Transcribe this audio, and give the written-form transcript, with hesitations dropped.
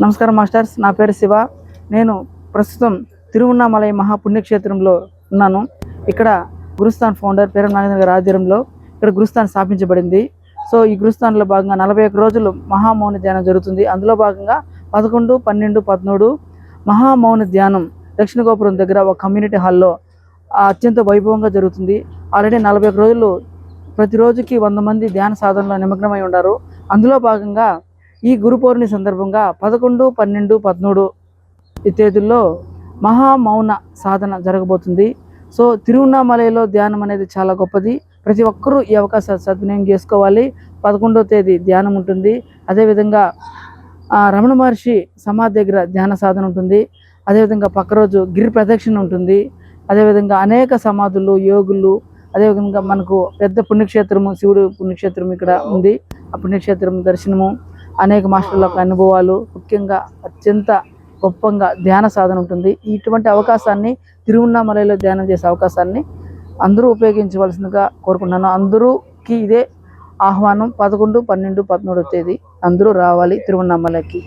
నమస్కారం మాస్టర్స్, నా పేరు శివ. నేను ప్రస్తుతం తిరువన్నామలై మహాపుణ్యక్షేత్రంలో ఉన్నాను. ఇక్కడ గురుస్థాన్ ఫౌండర్ పేరం నాగేంద్ర గారి ఆధ్వర్యంలో ఇక్కడ గురుస్థాన్ స్థాపించబడింది. సో ఈ గురుస్థాన్లో భాగంగా 41 రోజులు మహామౌన ధ్యానం జరుగుతుంది. అందులో భాగంగా 11, 12, 13 మహామౌన ధ్యానం దక్షిణ గోపురం దగ్గర ఒక కమ్యూనిటీ హాల్లో అత్యంత వైభవంగా జరుగుతుంది. ఆల్రెడీ 41 రోజులు ప్రతిరోజుకి 100 మంది ధ్యాన సాధనలో నిమగ్నమై ఉన్నారు. అందులో భాగంగా ఈ గురు పౌర్ణమి సందర్భంగా 11, 12, 13 ఈ తేదీల్లో మహామౌన సాధన జరగబోతుంది. సో తిరువన్నామలైలో ధ్యానం అనేది చాలా గొప్పది. ప్రతి ఒక్కరూ ఈ అవకాశాన్ని సద్వినియోగం చేసుకోవాలి. 11వ తేదీ ధ్యానం ఉంటుంది. అదేవిధంగా రమణ మహర్షి సమాధి దగ్గర ధ్యాన సాధన ఉంటుంది. అదేవిధంగా పక్క రోజు గిరి ప్రదక్షిణ ఉంటుంది. అదేవిధంగా అనేక సమాధులు, యోగులు, అదేవిధంగా మనకు పెద్ద పుణ్యక్షేత్రము శివుడు పుణ్యక్షేత్రం ఇక్కడ ఉంది. ఆ పుణ్యక్షేత్రం దర్శనము, అనేక మాస్టర్ల యొక్క అనుభవాలు, ముఖ్యంగా అత్యంత గొప్పగా ధ్యాన సాధన ఉంటుంది. ఇటువంటి అవకాశాన్ని తిరువన్నామలైలో ధ్యానం చేసే అవకాశాన్ని అందరూ ఉపయోగించవలసిందిగా కోరుకుంటున్నాను. అందరూకి ఇదే ఆహ్వానం. 11, 12, 13 తేదీ అందరూ రావాలి తిరువన్నామలైకి.